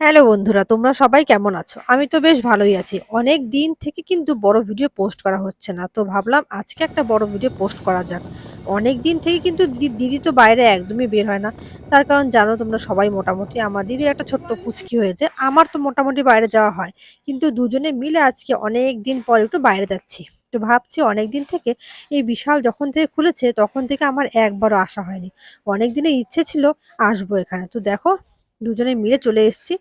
Hello বন্ধুরা, তোমরা সবাই কেমন আছো? আমি তো বেশ ভালোই আছি। অনেক দিন থেকে কিন্তু বড় ভিডিও পোস্ট করা হচ্ছে না। তো ভাবলাম আজকে একটা বড় ভিডিও পোস্ট করা যাক। অনেক দিন থেকে কিন্তু দিদি তো বাইরে একদমই বের হয় না। তার কারণ জানো তোমরা সবাই মোটামুটি আমার দিদির একটা ছোট্ট পুচকি হয়েছে। আমার তো মোটামুটি বাইরে যাওয়া হয়। কিন্তু দুজনে মিলে আজকে অনেক দিন পর একটু বাইরে যাচ্ছি। তো ভাবছি অনেক দিন থেকে এই বিশাল যখন থেকে খুলেছে তখন থেকে আমার একবারও আসা হয়নি। অনেক দিনের ইচ্ছে ছিল আসবো এখানে। তো দেখো দুজনে মিলে চলে এসেছি।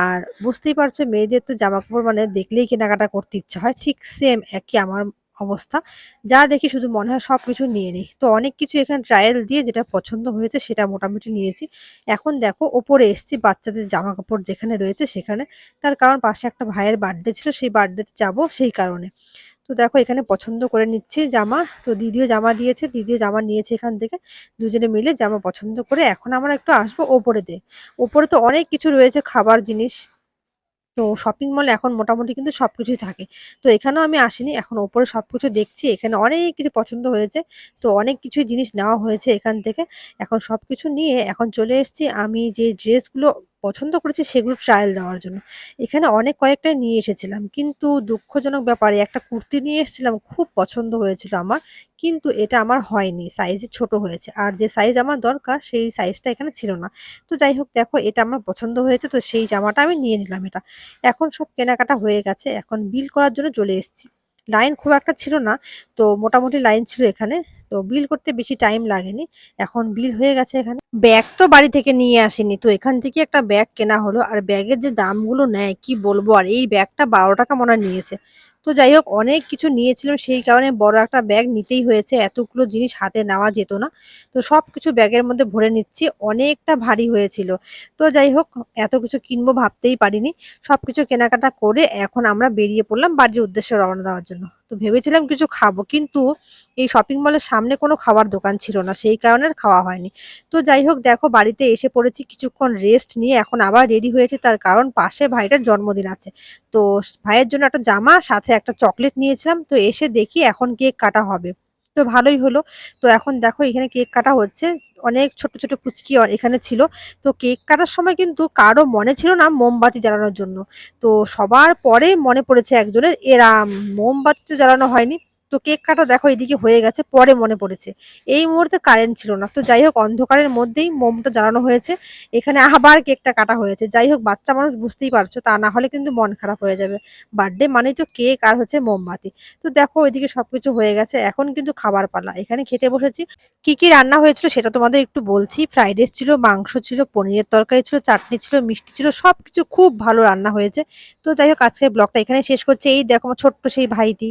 আর বুঝতেই পারছো মেয়েদের তো জামাকাপড় মানে দেখলেই কেনাকাটা করতে ইচ্ছা হয়। ঠিক সেম একই আমার অবস্থা। যা দেখি শুধু মনে হয় সবকিছু নিয়ে নিই। তো অনেক কিছু এখানে ট্রায়াল দিয়ে যেটা পছন্দ হয়েছে সেটা মোটামুটি নিয়েছি। এখন দেখো ওপরে এসেছি বাচ্চাদের জামাকাপড় যেখানে রয়েছে সেখানে। তার কারণ পাশে একটা ভাইয়ের বার্থডে ছিল সেই বার্থডেতে যাবো সেই কারণে। তো দেখো এখানে পছন্দ করে নিচ্ছি জামা। তো দিদিও জামা দিয়েছে, দিদিও জামা নিয়েছে এখান থেকে। দুজনে মিলে জামা পছন্দ করে এখন আমরা একটু আসবো ওপরেতে। ওপরে তো অনেক কিছু রয়েছে খাবার জিনিস। তো শপিং মলে এখন মোটামুটি কিন্তু সবকিছুই থাকে। তো এখানেও আমি আসিনি। এখন ওপরে সবকিছু দেখছি। এখানে অনেক কিছু পছন্দ হয়েছে। তো অনেক কিছুই জিনিস নেওয়া হয়েছে এখান থেকে। এখন সবকিছু নিয়ে এখন চলে এসেছি আমি যে ড্রেসগুলো পছন্দ করেছি সেগুলো ট্রায়াল দেওয়ার জন্য। এখানে অনেক কয়েকটাই নিয়ে এসেছিলাম। কিন্তু দুঃখজনক ব্যাপার একটা কুর্তি নিয়ে এসেছিলাম খুব পছন্দ হয়েছিল আমার। কিন্তু এটা আমার হয়নি। সাইজে ছোট হয়েছে। আর যে সাইজ আমার দরকার সেই সাইজটা এখানে ছিল না। তো যাই হোক দেখো এটা আমার পছন্দ হয়েছে তো সেই জামাটা আমি নিয়ে নিলাম এটা। এখন সব কেনাকাটা হয়ে গেছে। এখন বিল করার জন্য চলে এসেছি। লাইন খুব একটা ছিল না। তো মোটামুটি লাইন ছিল এখানে। তো বিল করতে বেশি টাইম লাগেনি। এখন বিল হয়ে গেছে এখানে। ব্যাগ তো বাড়ি থেকে নিয়ে আসিনি। তো এখান থেকে একটা ব্যাগ কেনা হলো। আর ব্যাগের যে দামগুলো নেয় কি বলবো আর এই ব্যাগটা ১২ টাকা মনে হয় নিয়েছে। তো যাই হোক অনেক কিছু নিয়েছিলাম সেই কারণে বড় একটা ব্যাগ নিতেই হয়েছে। এতগুলো জিনিস হাতে নেওয়া যেত না। তো সবকিছু ব্যাগের মধ্যে ভরে নিচ্ছি। অনেকটা ভারী হয়েছিল। তো যাই হোক এত কিছু কিনবো ভাবতেই পারিনি। সবকিছু কেনাকাটা করে এখন আমরা বেরিয়ে পড়লাম বাড়ির উদ্দেশ্যে রওনা দেওয়ার জন্য। তো ভেবেছিলাম কিছু খাবো কিন্তু এই শপিং মলের সামনে কোনো খাবার দোকান ছিল না সেই কারণে আর খাওয়া হয়নি। তো যাই হোক দেখো বাড়িতে এসে পড়েছি কিছুক্ষণ রেস্ট নিয়ে এখন আবার রেডি হয়েছে তার কারণ পাশে ভাইটার জন্মদিন আছে। তো ভাইয়ের জন্য একটা জামা সাথে একটা চকলেট নিয়েছিলাম তো এসে দেখি এখন কেক কাটা হবে। তো ভালোই হলো। তো এখন দেখো এখানে কেক কাটা হচ্ছে। অনেক ছোট ছোট পুচকি এখানে ছিল। তো কেক কাটার সময় কিন্তু কারো মনে ছিল না মোমবাতি জ্বালানোর জন্য। তো সবার পরে মনে পড়েছে একজনের এরা মোমবাতি তো জ্বালানো হয়নি। তো কেক কাটা দেখো এদিকে হয়ে গেছে পরে মনে পড়েছে। এই মুহূর্তে কারেন্ট ছিল না। তো যাই হোক অন্ধকারের মধ্যেই মোমটা জ্বালানো হয়েছে। এখানে আবার কেকটা কাটা হয়েছে। যাই হোক বাচ্চা মানুষ বুঝতেই পারছো তা না হলে কিন্তু মন খারাপ হয়ে যাবে। বার্থডে মানেই তো কেক আর হচ্ছে মোমবাতি। তো দেখো ওইদিকে সবকিছু হয়ে গেছে। এখন কিন্তু খাবার পালা। এখানে খেতে বসেছি। কি, কি রান্না হয়েছিল সেটা তোমাদের একটু বলছি। ফ্রাইড রাইস ছিল, মাংস ছিল, পনিরের তরকারি ছিল, চাটনি ছিল, মিষ্টি ছিল। সবকিছু খুব ভালো রান্না হয়েছে। তো যাই হোক আজকের ব্লগটা এখানেই শেষ করছি। এই দেখো আমার ছোট্ট সেই ভাইটি।